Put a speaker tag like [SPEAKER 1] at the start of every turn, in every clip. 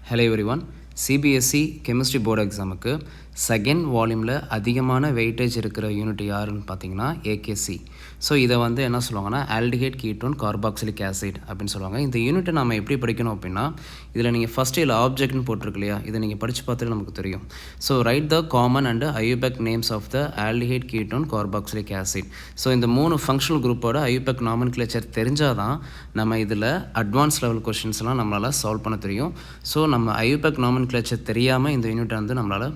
[SPEAKER 1] Hello everyone. CBSE chemistry board எக்ஸாமுக்கு second வால்யூமில் அதிகமான weightage இருக்கிற யூனிட் யாருன்னு பார்த்தீங்கன்னா ஏகேசி. ஸோ இதை வந்து என்ன சொல்லுவாங்கன்னா ஆல்டிஹைட் கீட்டோன் கார்பாக்சிலிக் ஆசிட் அப்படின்னு சொல்லுவாங்க. இந்த யூனிட்டை நம்ம எப்படி படிக்கணும் அப்படின்னா, இதில் நீங்கள் ஃபஸ்ட்டு இதில் ஆப்ஜெக்ட்னு போட்டிருக்கு இல்லையா, இதை நீங்கள் படித்து பார்த்தாலே நமக்கு தெரியும். So write the common and IUPAC names of the aldehyde ketone carboxylic acid. So இந்த 3 ஃபங்க்ஷனல் குரூப்போட ஐயூபெக் நாமன்கிளேச்சர் தெரிஞ்சால் தான் நம்ம இதில் அட்வான்ஸ் லெவல் கொஷின்ஸ்லாம் நம்மளால் சால்வ் பண்ண தெரியும். ஸோ நம்ம ஐயூபெக் நாமன்கிளேச்சர் தெரியாமல் இந்த யூனிட்டை வந்து நம்மளால்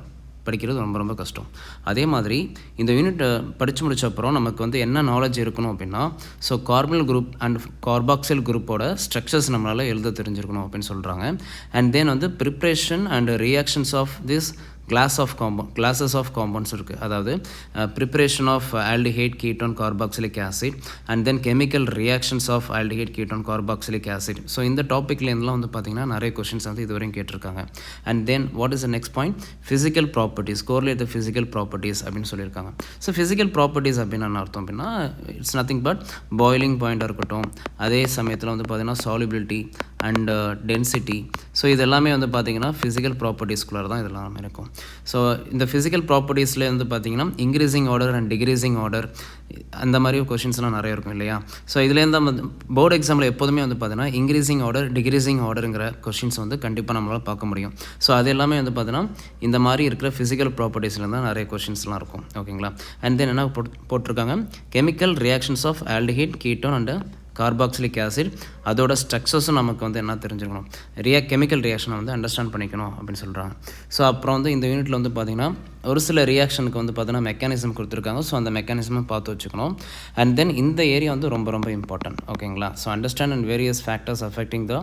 [SPEAKER 1] படிக்கிறது ரொம்ப ரொம்ப கஷ்டம். அதே மாதிரி இந்த யூனிட் படித்து முடிச்ச அப்புறம் நமக்கு வந்து என்ன நாலேஜ் இருக்கணும் அப்படின்னா, so carbonyl group and carboxyl குரூப்போட ஸ்ட்ரக்சர்ஸ் நம்மளால் எழுத தெரிஞ்சிருக்கணும் அப்படின்னு சொல்கிறாங்க. அண்ட் தென் வந்து preparation and reactions of this classes of compounds இருக்குது. அதாவது preparation of aldehyde ketone carboxylic acid and then chemical reactions of aldehyde ketone carboxylic acid. So இந்த டாப்பிக்லேருந்துலாம் வந்து பார்த்திங்கன்னா நிறைய கொஷின்ஸ் வந்து இதுவரையும் கேட்டிருக்காங்க. And then what is the next point, physical properties, correlate the physical properties அப்படின்னு சொல்லியிருக்காங்க. ஸோ ஃபிசிக்கல் ப்ராப்பர்ட்டிஸ் அப்படின்னு என்ன அர்த்தம் அப்படின்னா, இட்ஸ் நத்திங் பட் பாய்லிங் பாயிண்டாக இருக்கட்டும், அதே சமயத்தில் வந்து பார்த்திங்கன்னா சாலிபிலிட்டி அண்ட் டென்சிட்டி. ஸோ இது எல்லாமே வந்து பார்த்திங்கன்னா ஃபிசிக்கல் ப்ராப்பர்ட்டிஸ்குள்ளே தான் இதெல்லாம் இருக்கும். ஸோ இந்த ஃபிசிக்கல் ப்ராப்பர்ட்டிஸில் வந்து பார்த்திங்கன்னா increasing order and decreasing order அந்த மாதிரி கொஷின்ஸ்லாம் நிறைய இருக்கும் இல்லையா. ஸோ இதுலேருந்து வந்து போர்டு எக்ஸாமில் எப்போதுமே வந்து பார்த்தீங்கன்னா இன்க்ரீசிங் ஆர்டர் டிக்ரீசிங் ஆர்டருங்கிற கொஷின்ஸ் வந்து கண்டிப்பாக நம்மளால் பார்க்க முடியும். ஸோ அது எல்லாமே வந்து பார்த்தீங்கன்னா இந்த மாதிரி இருக்கிற ஃபிசிக்கல் ப்ராப்பர்ட்டிஸில் தான் நிறைய கொஷின்ஸ்லாம் இருக்கும். ஓகேங்களா. அண்ட் தென் என்ன போட்டிருக்காங்க, chemical reactions of aldehyde ketone and carboxylic acid, அதோட ஸ்ட்ரக்சர்ஸும் நமக்கு வந்து என்ன தெரிஞ்சுக்கணும், கெமிக்கல் ரியாக்ஷனை வந்து அண்டர்ஸ்டாண்ட் பண்ணிக்கணும் அப்படின்னு சொல்கிறாங்க. ஸோ அப்புறம் வந்து இந்த யூனிட்டில் வந்து பார்த்திங்கன்னா ஒரு சில ரியாக்ஷனுக்கு வந்து பார்த்தீங்கன்னா மெக்கானிசம் கொடுத்துருக்காங்க. ஸோ அந்த மெக்கானிசமும் பார்த்து வச்சுக்கணும். அண்ட் தென் இந்த ஏரியா வந்து ரொம்ப ரொம்ப இம்பார்ட்டன்ட். ஓகேங்களா. So understand and various factors affecting the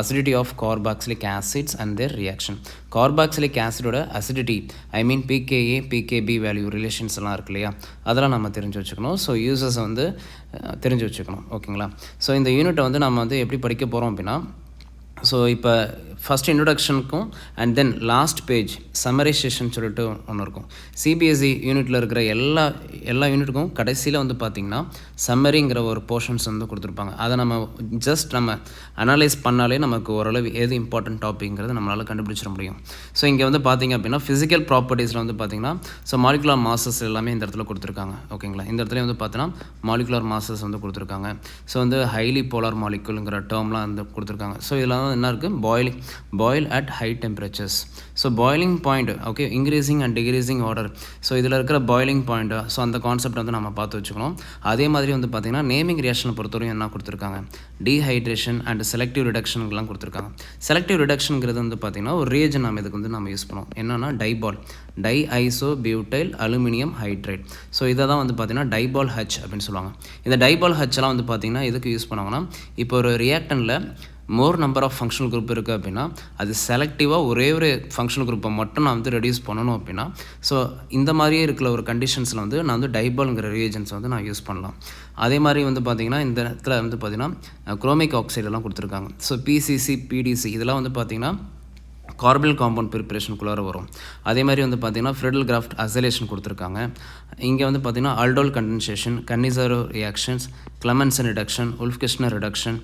[SPEAKER 1] acidity of carboxylic acids and their reaction. Carboxylic ஆசிடோட acidity, I mean pKa pKb value relations எல்லாம் இருக்கு இல்லையா, அதெல்லாம் நம்ம தெரிஞ்சு வச்சுக்கணும். ஸோ யூசர்ஸ் வந்து தெரிஞ்சு வச்சுக்கணும். ஓகேங்களா. ஸோ இந்த யூனிட்டை வந்து நம்ம வந்து எப்படி படிக்க போகிறோம் அப்படின்னா, ஸோ இப்போ ஃபஸ்ட் இன்ட்ரொடக்ஷனுக்கும் and then last page summarisation சொல்லிட்டு ஒன்று இருக்கும். சிபிஎஸ்சி யூனிட்டில் இருக்கிற எல்லா யூனிட்டுக்கும் கடைசியில் வந்து பார்த்திங்கன்னா சம்மரிங்கிற ஒரு போர்ஷன்ஸ் வந்து கொடுத்துருப்பாங்க. அதை நம்ம ஜஸ்ட் நம்ம அனலைஸ் பண்ணாலே நமக்கு ஓரளவு எது இம்பார்ட்டன்ட் டாப்பிக்ங்கிறது நம்மளால் கண்டுபிடிச்சிட முடியும். ஸோ இங்கே வந்து பார்த்திங்க அப்படின்னா ஃபிசிக்கல் ப்ராப்பர்ட்டிஸில் வந்து பார்த்திங்கன்னா ஸோ மாலிகுலர் மாசஸ் எல்லாமே இந்த இடத்துல கொடுத்துருக்காங்க. ஓகேங்களா. இந்த இடத்துல வந்து பார்த்தீங்கன்னா மாலிகுலர் மாசஸ் வந்து கொடுத்துருக்காங்க. ஸோ வந்து ஹைலி போலார் மாலிகுலுங்கிற டேர்ம்லாம் வந்து கொடுத்துருக்காங்க. ஸோ இதில் வந்து என்ன இருக்குது, boil at high temperatures. So boiling point, okay, increasing and decreasing order. So இதில் இருக்கிற பாய்லிங் பாயிண்ட், ஸோ அந்த கான்செப்ட் வந்து நம்ம பார்த்து வச்சுக்கணும். அதே மாதிரி வந்து பார்த்திங்கன்னா நேமிங் ரியாக்ஷனை பொறுத்தவரையும் என்ன கொடுத்துருக்காங்க, டீஹைட்ரேஷன் அண்ட் செலக்டிவ் ரிடக்ஷனுக்குலாம் கொடுத்துருக்காங்க. செலக்டிவ் ரிடக்ஷனுங்கிறது வந்து பார்த்திங்கன்னா ஒரு ரியேஜன் நம்ம இதுக்கு வந்து நம்ம யூஸ் பண்ணுவோம். என்னென்னா DIBAL, di iso butyl aluminium hydrate. So இதை தான் வந்து பார்த்திங்கன்னா டைபால் ஹச் அப்படின்னு சொல்லுவாங்க. இந்த டைபால் ஹச்லாம் வந்து பார்த்திங்கன்னா எதுக்கு யூஸ் பண்ணுவாங்கன்னா, இப்போ ஒரு ரியாக்டனில் more number of functional group இருக்குது அப்படின்னா அது செலக்டிவாக ஒரே ஒரு ஃபங்க்ஷனல் குரூப்பை மட்டும் நான் வந்து ரெடியூஸ் பண்ணணும் அப்படின்னா, ஸோ இந்த மாதிரியே இருக்கிற ஒரு கண்டிஷன்ஸில் வந்து நான் வந்து டைபால்ங்கிற ரியேஜன்ஸ் வந்து நான் யூஸ் பண்ணலாம். அதே மாதிரி வந்து பார்த்திங்கன்னா இந்த இடத்துல வந்து பார்த்திங்கன்னா குரோமிக் ஆக்சைடெல்லாம் கொடுத்துருக்காங்க. ஸோ பிசிசி பிடிசி இதெல்லாம் வந்து பார்த்திங்கன்னா கார்பல் காம்பவுண்ட் ப்ரிப்பரேஷனுக்குள்ளார வரும். அதே மாதிரி வந்து பார்த்திங்கன்னா ஃப்ரெடல் கிராஃப்ட் அசலேஷன் கொடுத்துருக்காங்க. இங்கே வந்து பார்த்திங்கன்னா aldol condensation, Cannizzaro reactions, Clemmensen reduction, Wolff Kishner reduction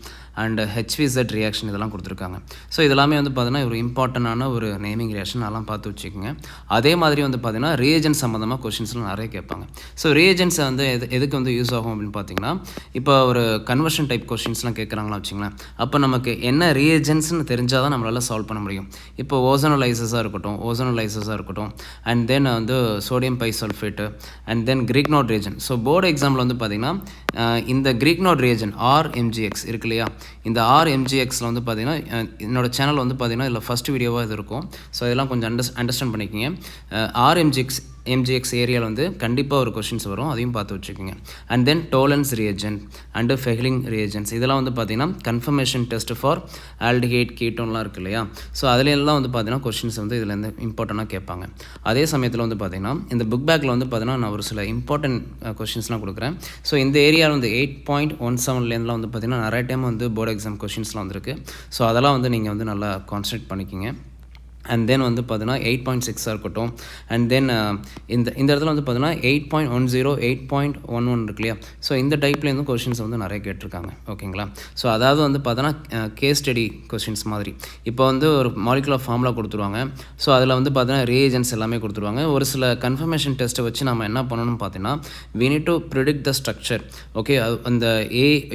[SPEAKER 1] and HVZ reaction இதெல்லாம் கொடுத்துருக்காங்க. ஸோ இதெல்லாமே வந்து பார்த்திங்கன்னா ஒரு இம்பார்ட்டண்டான ஒரு நேமிங் ரியாக்ஷன், அதெல்லாம் பார்த்து வச்சுக்கோங்க. அதே மாதிரி வந்து பார்த்திங்கன்னா ரியேஜன்ஸ் சம்மந்தமாக கொஷின்ஸ்லாம் நிறைய கேட்பாங்க. ஸோ ரியேஜன்ஸை வந்து எதுக்கு வந்து யூஸ் ஆகும் அப்படின்னு பார்த்திங்கன்னா, இப்போ ஒரு கன்வர்ஷன் டைப் கொஷின்ஸ்லாம் கேட்குறாங்களா வச்சுங்களேன், அப்போ நமக்கு என்ன ரியேஜன்ஸ்னு தெரிஞ்சால் தான் நம்மளால் சால்வ் பண்ண முடியும். இப்போ ஓசோனலைசஸாக இருக்கட்டும் அண்ட் தென் வந்து sodium bisulphate and then Grignard reagent. So board example வந்து பார்த்திங்கன்னா இந்த கிரிக்னோட் ரியேஜன் ஆர்எம்ஜிஎக்ஸ் இருக்கு இல்லையா, இந்த ஆர்எம்ஜிஎக்ஸில் வந்து பார்த்திங்கன்னா என்னோட சேனல் வந்து பார்த்திங்கன்னா இதில் ஃபஸ்ட் வீடியோவாக இது இருக்கும். ஸோ இதெல்லாம் கொஞ்சம் அண்டர்ஸ்டாண்ட் பண்ணிக்கோங்க. எம்ஜிஎக்ஸ் ஏரியாவில் வந்து கண்டிப்பாக ஒரு கொஷின்ஸ் வரும், அதையும் பார்த்து வச்சுக்கோங்க. And then Tollens reagent and Fehling reagents இதெல்லாம் வந்து பார்த்திங்கன்னா கன்ஃபர்மேஷன் டெஸ்ட் ஃபார் ஆல்டிஹைட் கீட்டோன்லாம் இருக்குது இல்லையா. ஸோ அதுலேலாம் வந்து பார்த்திங்கன்னா கொஷின்ஸ் வந்து இதில் இருந்து இம்பார்ட்டண்ட்டாக கேட்பாங்க. அதே சமயத்தில் வந்து பார்த்திங்கன்னா இந்த புக் பேக்கில் வந்து பார்த்திங்கன்னா நான் ஒரு சில இம்பார்ட்டன்ட் கொஷின்ஸ்லாம் கொடுக்குறேன். ஸோ இந்த ஏரியாவில் வந்து 8.17லேருந்துலாம் வந்து பார்த்திங்கன்னா நிறைய டைம் வந்து போர்டு எக்ஸாம் கொஷின்ஸ்லாம் வந்துருக்கு. ஸோ அதெல்லாம் வந்து நீங்கள் வந்து நல்லா கான்சன்ட்ரேட் பண்ணிக்கிங்க. அண்ட் தென் வந்து பார்த்தீங்கன்னா 8.6 இருக்கட்டும். அண்ட் தென் இந்த இடத்துல வந்து பார்த்தீங்கன்னா 8.10 8.11 இருக்கு இல்லையா. ஸோ இந்த டைப்லேருந்து கொஷின்ஸ் வந்து நிறைய கேட்டிருக்காங்க. ஓகேங்களா. ஸோ அதாவது வந்து பார்த்தோன்னா கேஸ் ஸ்டடி கொஷின்ஸ் மாதிரி. இப்போ வந்து ஒரு மாலிகுலர் ஃபார்முலா கொடுத்துருவாங்க. ஸோ அதில் வந்து பார்த்தீங்கன்னா ரீஏஜென்ட்ஸ் எல்லாமே கொடுத்துருவாங்க. ஒரு சில கன்ஃபர்மேஷன் டெஸ்ட்டை வச்சு நம்ம என்ன பண்ணணும்னு பார்த்தீங்கன்னா we need to predict the structure. Okay, அந்த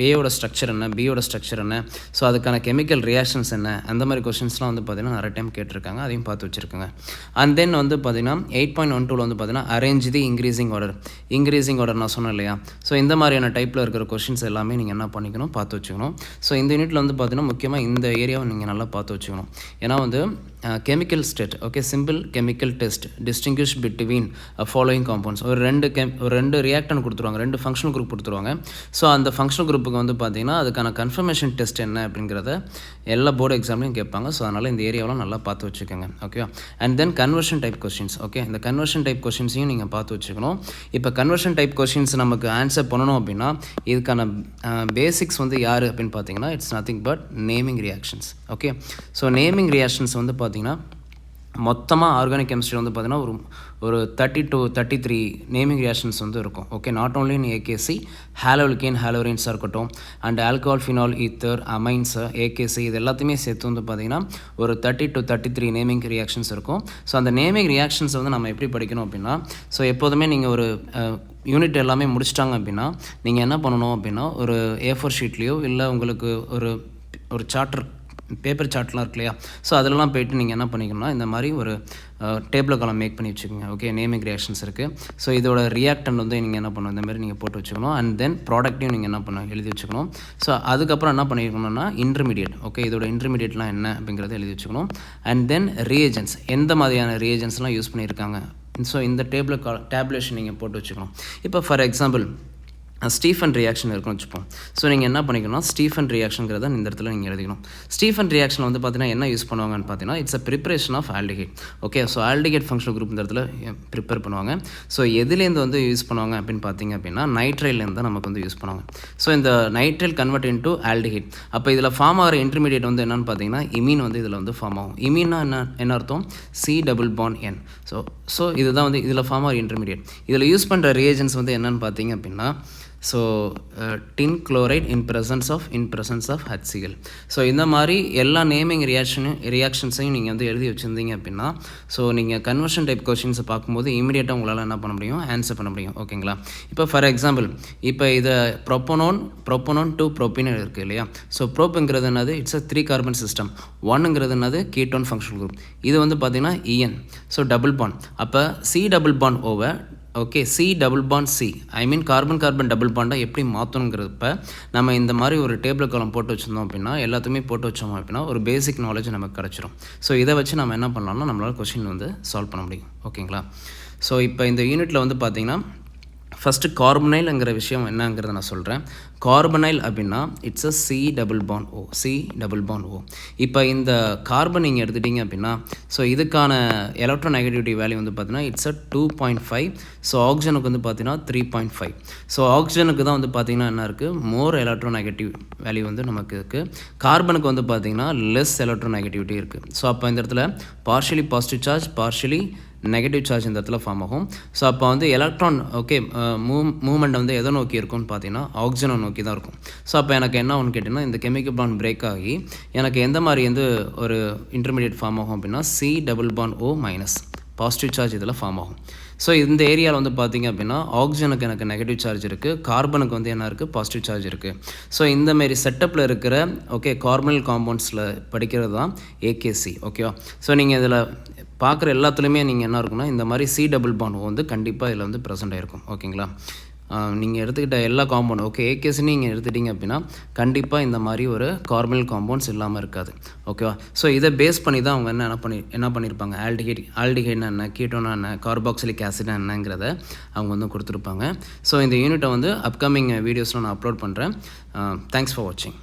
[SPEAKER 1] ஏயோட ஸ்ட்ரக்சர் என்ன, பியோட ஸ்ட்ரக்சர் என்ன, ஸோ அதுக்கான கெமிக்கல் ரியாக்ஷன்ஸ் என்ன, அந்த மாதிரி கொஷின்ஸ்லாம் வந்து பார்த்தீங்கன்னா நிறைய டைம் கேட்டிருக்காங்க. அதையும் பார்த்து வச்சுருக்கோங்க. அண்ட் தென் வந்து பார்த்தீங்கன்னா 8.12 வந்து பார்த்தீங்கன்னா அரேஞ்ச் தி இன்க்ரீசிங் ஆர்டர் நான் சொன்னேன் இல்லையா. ஸோ இந்த மாதிரியான டைப்பில் இருக்கிற கொஷின்ஸ் எல்லாமே நீங்கள் என்ன பண்ணிக்கணும், பார்த்து வச்சுக்கணும். ஸோ இந்த யூனிட்டில் வந்து பார்த்தீங்கன்னா முக்கியமாக இந்த ஏரியாவை நீங்கள் நல்லா பார்த்து வச்சுக்கணும். ஏன்னா வந்து chemical state, okay, simple chemical test distinguish between following compounds. ஒரு ரெண்டு ரியாக்டன் கொடுத்துருவாங்க, 2 ஃபங்க்ஷனல் குரூப் கொடுத்துருவாங்க. ஸோ அந்த ஃபங்க்ஷனல் குரூப்புக்கு வந்து பார்த்தீங்கன்னா அதுக்கான கன்ஃபர்மேஷன் டெஸ்ட் என்ன அப்படிங்கிறத எல்லா போர்டு எக்ஸாம்லையும் கேட்பாங்க. ஸோ அதனால் இந்த ஏரியாவெலாம் நல்லா பார்த்து வச்சுக்கோங்க. Okay, and then conversion type questions. Okay, இந்த கன்வர்ஷன் டைப் கொஷின்ஸையும் நீங்கள் பார்த்து வச்சுக்கணும். இப்போ கன்வர்ஷன் டைப் கொஷின்ஸ் நமக்கு ஆன்சர் பண்ணணும் அப்படின்னா இதுக்கான பேசிக்ஸ் வந்து யார் அப்படின்னு பார்த்தீங்கன்னா it's nothing but naming reactions. Okay, so naming reactions வந்து பார்த்தீங்கன்னா மொத்தமாக ஆர்கானிக் கெமிஸ்ட்ரி வந்து பார்த்தீங்கன்னா ஒரு 30 to 33 நேமிங் ரியாக்ஷன்ஸ் வந்து இருக்கும். Okay, not only in AKC, haloalkane ஹாலோரின்ஸாக இருக்கட்டும், and alcohol phenol ether amines AKC, இது எல்லாத்தையுமே சேர்த்து வந்து பார்த்திங்கன்னா ஒரு 30 to 33 நேமிங் ரியாக்ஷன்ஸ் இருக்கும். ஸோ அந்த நேமிங் ரியாக்ஷன்ஸ் வந்து நம்ம எப்படி படிக்கணும் அப்படின்னா, ஸோ எப்போதுமே நீங்கள் ஒரு யூனிட் எல்லாமே முடிச்சிட்டாங்க அப்படின்னா நீங்கள் என்ன பண்ணணும் அப்படின்னா ஒரு A4 ஷீட்லேயோ இல்லை உங்களுக்கு ஒரு சார்ட்டர் பேப்பர் சார்ட்லாம் இருக்கு இல்லையா. ஸோ அதிலலாம் போய்ட்டு நீங்கள் என்ன பண்ணிக்கணும்னா இந்த மாதிரி ஒரு டேபிள் காலம் மேக் பண்ணி வச்சுக்கோங்க. ஓகே, நேமிங் ரியாக்ஷன்ஸ் இருக்குது. ஸோ இதோட ரியாக்டன்ட் வந்து நீங்கள் என்ன பண்ணணும், இந்த மாதிரி நீங்கள் போட்டு வச்சுக்கணும். அண்ட் தென் ப்ராடக்ட்டையும் நீங்கள் என்ன பண்ணணும், எழுதி வச்சுக்கணும். ஸோ அதுக்கப்புறம் என்ன பண்ணிக்கணும்னா இன்டர்மீடியட், ஓகே, இதோட இன்டர்மீடியட்லாம் என்ன அப்படிங்கிறத எழுதி வச்சுக்கணும். அண்ட் தென் ரீஏஜென்ட்ஸ், எந்த மாதிரியான ரீஏஜென்ட்ஸ்லாம் யூஸ் பண்ணியிருக்காங்க, ஸோ இந்த டேப்லேஷன் நீங்கள் போட்டு வச்சுக்கணும். இப்போ ஃபார் எக்ஸாம்பிள் ஸ்டீஃபன் ரியாக்ஷன் இருக்குன்னு வச்சுப்போம். ஸோ நீங்கள் என்ன பண்ணிக்கணும், ஸ்டீஃபன் ரியாக்ஷனுங்கிறத இந்த இடத்துல நீங்கள் எழுதிக்கணும். ஸ்டீஃபன் ரியாக்ஷன் வந்து பார்த்தீங்கன்னா என்ன யூஸ் பண்ணுவாங்கன்னு பார்த்தீங்கன்னா it's a preparation of aldehyde. Okay, so aldehyde functional group இந்த இடத்துல ப்ரிப்பேர் பண்ணுவாங்க. ஸோ எதுலேருந்து வந்து யூஸ் பண்ணுவாங்க அப்படின்னு பார்த்தீங்க அப்படின்னா நைட்ரைலேருந்து தான் நமக்கு வந்து யூஸ் பண்ணுவாங்க. ஸோ இந்த நைட்ரைல் கன்வெர்ட் இன்டு ஆல்டிஹைட். அப்போ இதில் ஃபார்ம் ஆகிற இன்டர்மீடியட் வந்து என்னென்னு பார்த்தீங்கன்னா இமீன் வந்து இதில் வந்து ஃபார்ம் ஆகும். இமீன்னா என்ன அர்த்தம், C+N. ஸோ இதுதான் வந்து இதில் ஃபார்ம் ஆகிற இன்டர்மீடியட். இதில் யூஸ் பண்ணுற ரியேஜன்ஸ் வந்து என்னென்னு பார்த்தீங்க அப்படின்னா so tin chloride in presence of HCl. So இந்த மாதிரி எல்லா நேமிங் ரியாக்ஷன்ஸையும் நீங்கள் வந்து எழுதி வச்சுருந்தீங்க அப்படின்னா ஸோ நீங்கள் கன்வர்ஷன் டைப் கொஷின்ஸை பார்க்கும்போது இமீடியட்டாக உங்களால் என்ன பண்ண முடியும், ஆன்சர் பண்ண முடியும். ஓகேங்களா. இப்போ ஃபார் எக்ஸாம்பிள் இப்போ இதை ப்ரோப்பனோன் டு ப்ரோப்பின் இருக்குது இல்லையா. ஸோ ப்ரோப்புங்கிறது என்னது, இட்ஸ் அ 3 கார்பன் சிஸ்டம். 1ங்கிறது என்னது, கீட்டோன் ஃபங்க்ஷனல் குரூப். இது வந்து பார்த்தீங்கன்னா EN. ஸோ டபுள் பாண்ட், அப்போ C++ ஓவர் ஓகே C++C, ஐ மீன் கார்பன் டபுள் பாண்டாக எப்படி மாற்றணுங்கிறப்ப நம்ம இந்த மாதிரி ஒரு டேபிள் காலம் போட்டு வச்சுருந்தோம் அப்படின்னா எல்லாத்துமே போட்டு வச்சோம் அப்படின்னா ஒரு பேசிக் நாலேஜ் நமக்கு கிடச்சிரும். ஸோ இதை வச்சு நம்ம என்ன பண்ணலாம்னா நம்மளால் கொஷின் வந்து சால்வ் பண்ண முடியும். ஓகேங்களா. ஸோ இப்போ இந்த யூனிட்டில் வந்து பார்த்திங்கன்னா ஃபஸ்ட்டு கார்பனைல்ங்கிற விஷயம் என்னங்கிறத நான் சொல்கிறேன். கார்பனைல் அப்படின்னா இட்ஸ் அ C++O. இப்போ இந்த கார்பன் நீங்கள் எடுத்துட்டிங்க அப்படின்னா ஸோ இதுக்கான எலக்ட்ரோநெகட்டிவிட்டி வேல்யூ வந்து பார்த்தீங்கன்னா இட்ஸ் அ 2.5. ஸோ ஆக்சிஜனுக்கு வந்து பார்த்தீங்கன்னா 3.5. ஸோ ஆக்சிஜனுக்கு தான் வந்து பார்த்திங்கன்னா என்ன இருக்குது, மோர் எலக்ட்ரோநெகட்டிவ் வேல்யூ வந்து நமக்கு இருக்குது. கார்பனுக்கு வந்து பார்த்திங்கன்னா லெஸ் எலக்ட்ரோநெகட்டிவிட்டி இருக்குது. ஸோ அப்போ இந்த இடத்துல partially positive charge partially negative charge இந்த இடத்துல ஃபார்ம் ஆகும். ஸோ அப்போ வந்து எலக்ட்ரான் ஓகே மூவ்மெண்ட் வந்து எதை நோக்கி இருக்கும்னு பார்த்தீங்கன்னா ஆக்சிஜனை நோக்கி தான் இருக்கும். ஸோ அப்போ எனக்கு என்ன ஒன்று கேட்டிங்கன்னா இந்த கெமிக்கல் பாண்ட் பிரேக் ஆகி எனக்கு எந்த மாதிரி வந்து ஒரு இன்டர்மீடியட் ஃபார்ம் ஆகும் அப்படின்னா C++O- பாசிட்டிவ் சார்ஜ் இதில் ஃபார்ம் ஆகும். ஸோ இந்த ஏரியாவில் வந்து பார்த்திங்க அப்படின்னா ஆக்சிஜனுக்கு எனக்கு நெகட்டிவ் சார்ஜ் இருக்குது, கார்பனுக்கு வந்து என்ன இருக்குது, பாசிட்டிவ் சார்ஜ் இருக்குது. ஸோ இந்தமாரி செட்டப்பில் இருக்கிற ஓகே கார்பனல் காம்பவுண்ட்ஸில் படிக்கிறது தான் ஏகேசி. ஓகேவா. ஸோ நீங்கள் இதில் பார்க்குற எல்லாத்துலேயுமே நீங்கள் என்ன இருக்குன்னா இந்த மாதிரி C++ வந்து கண்டிப்பாக இதில் வந்து ப்ரெசென்ட் ஆகிருக்கும். ஓகேங்களா. நீங்கள் எடுத்துக்கிட்ட எல்லா காம்பவுண்ட் ஓகே ஏகேசி நீங்கள் எடுத்துட்டிங்க அப்படின்னா கண்டிப்பாக இந்த மாதிரி ஒரு கார்பனல் காம்பவுண்ட்ஸ் இல்லாமல் இருக்காது. ஓகேவா. ஸோ இதை பேஸ் பண்ணி தான் அவங்க என்ன பண்ணியிருப்பாங்க, ஆல்டிஹைட்னா என்ன, கீட்டோனா என்ன, கார்பாக்சிலிக் ஆசிட்னா என்னங்கிறத அவங்க வந்து கொடுத்துருப்பாங்க. ஸோ இந்த யூனிட்டை வந்து அப்கமிங் வீடியோஸில் நான் அப்லோட் பண்ணுறேன். தேங்க்ஸ் ஃபார் வாட்சிங்.